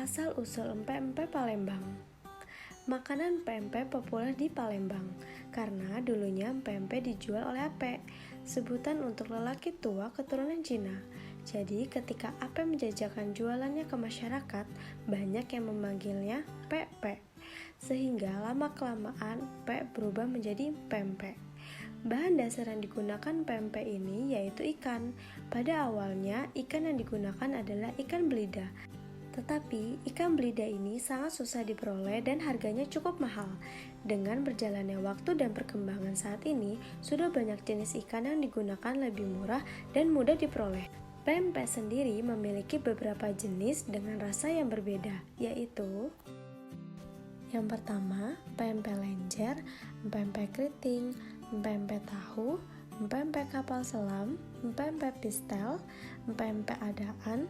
Asal-usul empek-empek Palembang. Makanan empek-empek populer di Palembang karena dulunya empek-empek dijual oleh Ape, sebutan untuk lelaki tua keturunan Cina. Jadi ketika Ape menjajakan jualannya ke masyarakat, banyak yang memanggilnya Pek-pek. Sehingga lama-kelamaan Pek berubah menjadi pempek. Bahan dasar yang digunakan pempek ini yaitu ikan. Pada awalnya ikan yang digunakan adalah ikan belida. Tetapi ikan belida ini sangat susah diperoleh dan harganya cukup mahal. Dengan berjalannya waktu dan perkembangan saat ini, sudah banyak jenis ikan yang digunakan lebih murah dan mudah diperoleh. Pempek sendiri memiliki beberapa jenis dengan rasa yang berbeda, yaitu yang pertama, pempek lenjer, pempek keriting, pempek tahu, pempek kapal selam, pempek pistel, pempek adaan,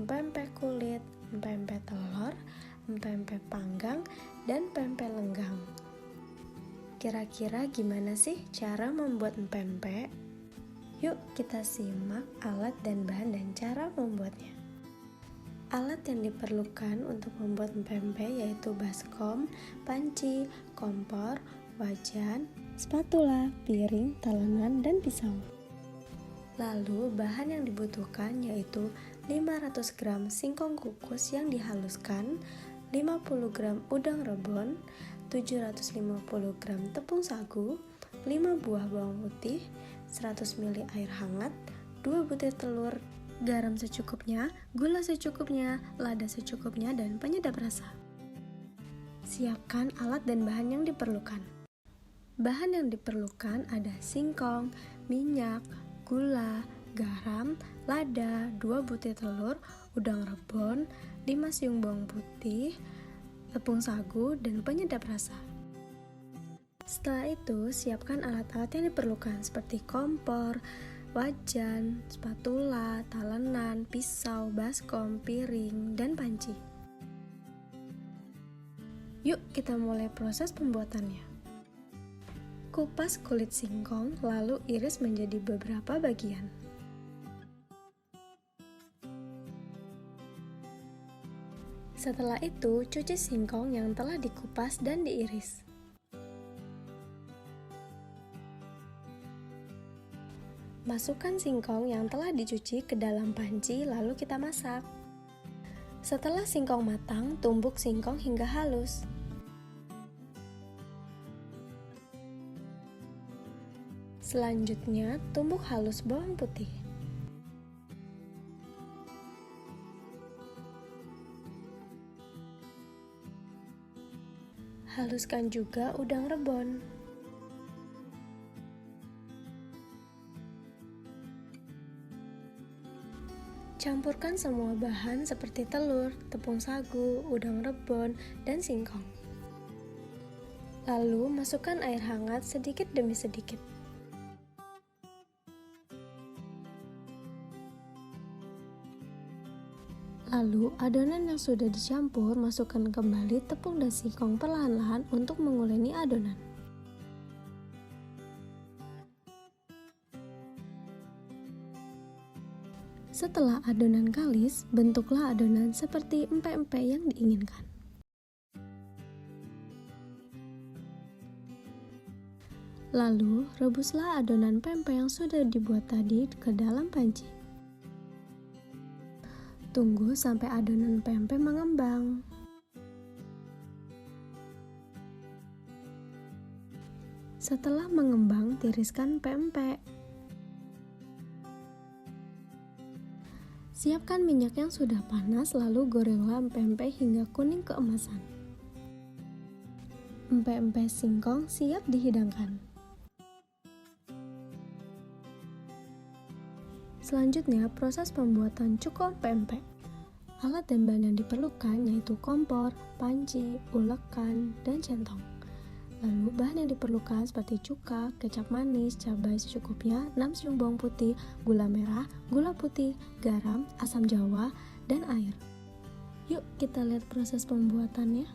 pempek kulit, pempek telur, pempek panggang, dan pempek lenggang. Kira-kira gimana sih cara membuat pempek? Yuk kita simak alat dan bahan dan cara membuatnya. Alat yang diperlukan untuk membuat pempek yaitu baskom, panci, kompor, wajan, spatula, piring, talenan, dan pisau. Lalu bahan yang dibutuhkan yaitu 500 gram singkong kukus yang dihaluskan, 50 gram udang rebon, 750 gram tepung sagu, 5 buah bawang putih, 100 ml air hangat, 2 butir telur, garam secukupnya, gula secukupnya, lada secukupnya, dan penyedap rasa. Siapkan alat dan bahan yang diperlukan. Bahan yang diperlukan ada singkong, minyak, gula, garam, lada, 2 butir telur, udang rebon, 5 siung bawang putih, tepung sagu, dan penyedap rasa. Setelah itu, siapkan alat-alat yang diperlukan seperti kompor, wajan, spatula, talenan, pisau, baskom, piring, dan panci. Yuk kita mulai proses pembuatannya. Kupas kulit singkong, lalu iris menjadi beberapa bagian. Setelah itu, cuci singkong yang telah dikupas dan diiris. Masukkan singkong yang telah dicuci ke dalam panci, lalu kita masak. Setelah singkong matang, tumbuk singkong hingga halus. Selanjutnya, tumbuk halus bawang putih. Haluskan juga udang rebon. Campurkan semua bahan seperti telur, tepung sagu, udang rebon, dan singkong. Lalu masukkan air hangat sedikit demi sedikit. Lalu adonan yang sudah dicampur masukkan kembali tepung dan singkong perlahan-lahan untuk menguleni adonan. Setelah adonan kalis, bentuklah adonan seperti empek-empek yang diinginkan. Lalu, rebuslah adonan pempek yang sudah dibuat tadi ke dalam panci. Tunggu sampai adonan pempek mengembang. Setelah mengembang, tiriskan pempek. Siapkan minyak yang sudah panas, lalu gorenglah empek-empek hingga kuning keemasan. Empek-empek singkong siap dihidangkan. Selanjutnya, proses pembuatan cuko empek-empek. Alat dan bahan yang diperlukan yaitu kompor, panci, ulekan, dan centong. Lalu bahan yang diperlukan seperti cuka, kecap manis, cabai secukupnya, 6 siung bawang putih, gula merah, gula putih, garam, asam jawa, dan air. Yuk kita lihat proses pembuatannya.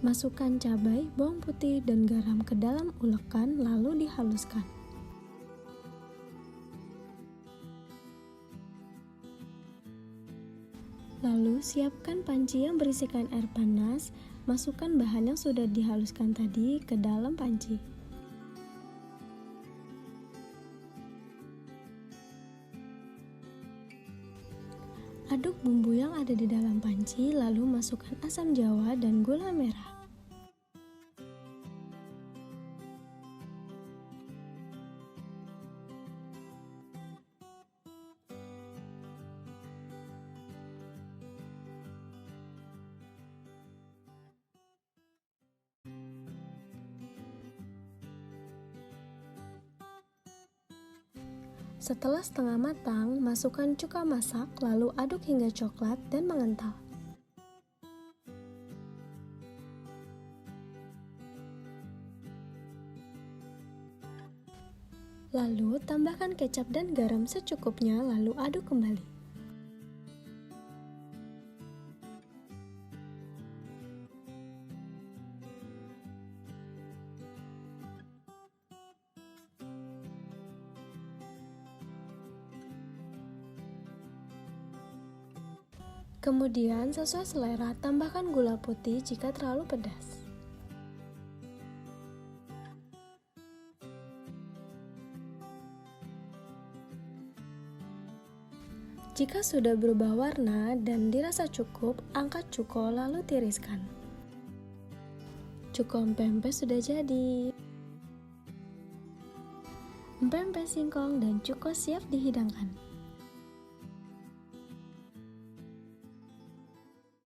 Masukkan cabai, bawang putih, dan garam ke dalam ulekan lalu dihaluskan. Lalu siapkan panci yang berisikan air panas, masukkan bahan yang sudah dihaluskan tadi ke dalam panci. Aduk bumbu yang ada di dalam panci, lalu masukkan asam jawa dan gula merah. Setelah setengah matang, masukkan cuka masak, lalu aduk hingga coklat dan mengental. Lalu tambahkan kecap dan garam secukupnya, lalu aduk kembali. Kemudian sesuai selera, tambahkan gula putih jika terlalu pedas. Jika sudah berubah warna dan dirasa cukup, angkat cuko lalu tiriskan. Cuko empempe sudah jadi. Empempe singkong dan cuko siap dihidangkan.